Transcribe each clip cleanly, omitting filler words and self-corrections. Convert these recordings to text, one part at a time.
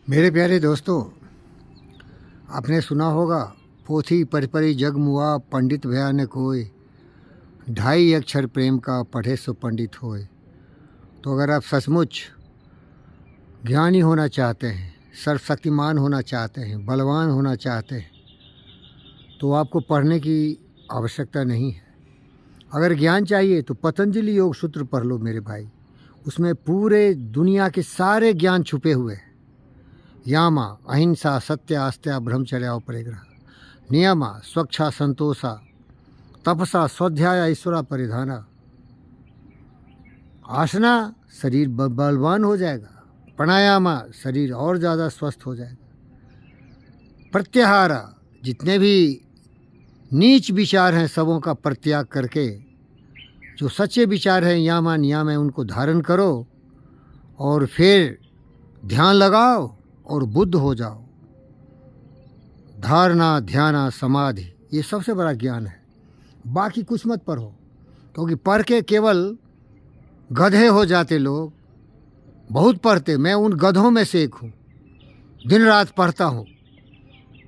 मेरे प्यारे दोस्तों, आपने सुना होगा, पोथी परिपरी जग मुआ, पंडित भया न कोय, ढाई अक्षर प्रेम का पढ़े सो पंडित होए। तो अगर आप सचमुच ज्ञानी होना चाहते हैं, सर्वशक्तिमान होना चाहते हैं, बलवान होना चाहते हैं, तो आपको पढ़ने की आवश्यकता नहीं है। अगर ज्ञान चाहिए तो पतंजलि योग सूत्र पढ़ लो मेरे भाई। उसमें पूरे दुनिया के सारे ज्ञान छुपे हुए हैं। यामा अहिंसा सत्य आस्त्या ब्रह्मचर्या परिग्रह, नियमा स्वच्छा संतोषा, तपसा स्वाध्याय ईश्वरा परिधाना। आसना शरीर बलवान हो जाएगा, प्राणायामा शरीर और ज़्यादा स्वस्थ हो जाएगा, प्रत्याहारा जितने भी नीच विचार हैं सबों का परित्याग करके जो सच्चे विचार हैं यामा नियम है उनको धारण करो और फिर ध्यान लगाओ और बुद्ध हो जाओ। धारणा ध्यान समाधि ये सबसे बड़ा ज्ञान है। बाकी कुछ मत पढ़ो, क्योंकि पढ़ के केवल गधे हो जाते लोग। बहुत पढ़ते, मैं उन गधों में से एक हूँ। दिन रात पढ़ता हूँ,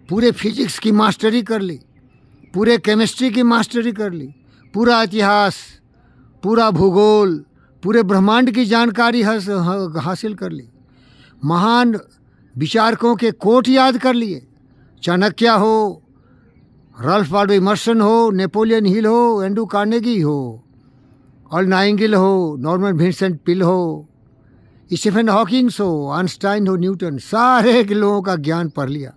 पूरे फिजिक्स की मास्टरी कर ली, पूरे केमिस्ट्री की मास्टरी कर ली, पूरा इतिहास, पूरा भूगोल, पूरे ब्रह्मांड की जानकारी हासिल कर ली, महान विचारकों के कोट याद कर लिए। चाणक्य हो, राल्फ वाल्डो इमर्सन हो, नेपोलियन हिल हो, एंड्रू कार्नेगी हो, अर्ल नाइटिंगेल हो, नॉर्मन विंसेंट पिल हो, स्टीफन हॉकिंग्स हो, आइंस्टाइन हो, न्यूटन, सारे लोगों का ज्ञान पढ़ लिया।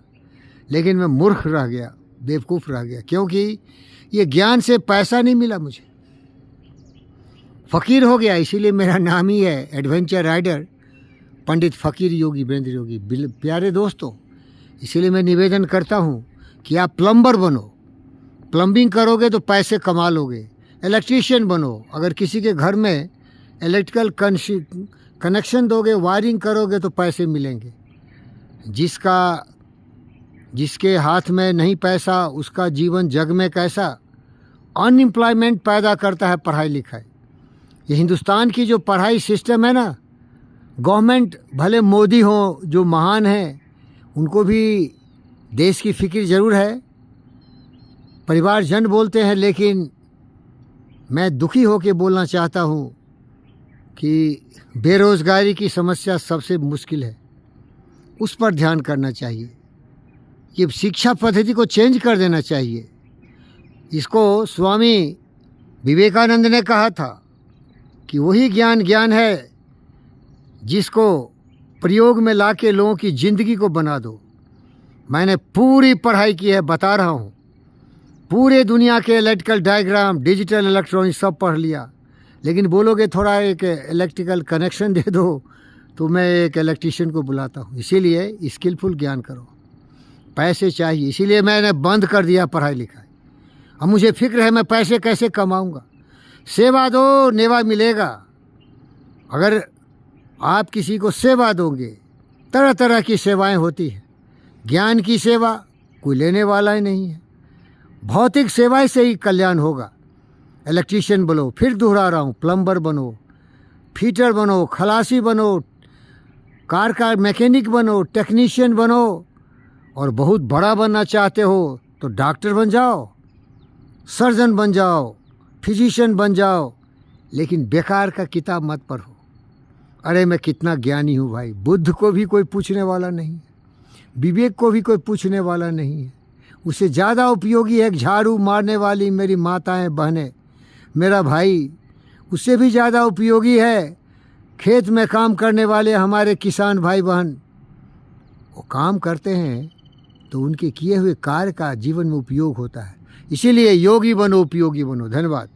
लेकिन मैं मूर्ख रह गया, बेवकूफ़ रह गया, क्योंकि ये ज्ञान से पैसा नहीं मिला मुझे। फ़कीर हो गया, इसीलिए मेरा नाम ही है एडवेंचर राइडर पंडित फ़कीर योगी वीरेंद्र योगी। प्यारे दोस्तों, इसीलिए मैं निवेदन करता हूँ कि आप प्लम्बर बनो। प्लम्बिंग करोगे तो पैसे कमा लोगे। इलेक्ट्रीशियन बनो, अगर किसी के घर में इलेक्ट्रिकल कनेक्शन दोगे, वायरिंग करोगे तो पैसे मिलेंगे। जिसके हाथ में नहीं पैसा उसका जीवन जग में कैसा। अनएम्प्लॉयमेंट पैदा करता है पढ़ाई लिखाई। ये हिंदुस्तान की जो पढ़ाई सिस्टम है ना, गवर्नमेंट भले मोदी हो जो महान है, उनको भी देश की फिक्र ज़रूर है, परिवारजन बोलते हैं, लेकिन मैं दुखी होकर बोलना चाहता हूँ कि बेरोज़गारी की समस्या सबसे मुश्किल है, उस पर ध्यान करना चाहिए। ये शिक्षा पद्धति को चेंज कर देना चाहिए। इसको स्वामी विवेकानंद ने कहा था कि वही ज्ञान है जिसको प्रयोग में लाके लोगों की ज़िंदगी को बना दो। मैंने पूरी पढ़ाई की है, बता रहा हूँ। पूरे दुनिया के इलेक्ट्रिकल डायग्राम, डिजिटल इलेक्ट्रॉनिक सब पढ़ लिया। लेकिन बोलोगे थोड़ा एक इलेक्ट्रिकल कनेक्शन दे दो तो मैं एक इलेक्ट्रीशियन को बुलाता हूँ। इसीलिए स्किलफुल ज्ञान करो, पैसे चाहिए, इसीलिए मैंने बंद कर दिया पढ़ाई लिखाई। अब मुझे फिक्र है मैं पैसे कैसे कमाऊँगा। सेवा दो, नेवा मिलेगा। अगर आप किसी को सेवा दोगे, तरह तरह की सेवाएं होती हैं। ज्ञान की सेवा कोई लेने वाला ही नहीं है। भौतिक सेवाएं से ही कल्याण होगा। इलेक्ट्रीशियन बनो, फिर दोहरा रहा हूँ, प्लम्बर बनो, फिटर बनो, खलासी बनो, कार का मैकेनिक बनो, टेक्नीशियन बनो, और बहुत बड़ा बनना चाहते हो तो डॉक्टर बन जाओ, सर्जन बन जाओ, फिजिशियन बन जाओ। लेकिन बेकार का किताब मत पढ़ो। अरे मैं कितना ज्ञानी हूँ भाई। बुद्ध को भी कोई पूछने वाला नहीं है, विवेक को भी कोई पूछने वाला नहीं है। उससे ज़्यादा उपयोगी है झाड़ू मारने वाली मेरी माताएं बहनें, मेरा भाई। उससे भी ज़्यादा उपयोगी है खेत में काम करने वाले हमारे किसान भाई बहन। वो काम करते हैं तो उनके किए हुए कार्य का जीवन में उपयोग होता है। इसीलिए योगी बनो, उपयोगी बनो। धन्यवाद।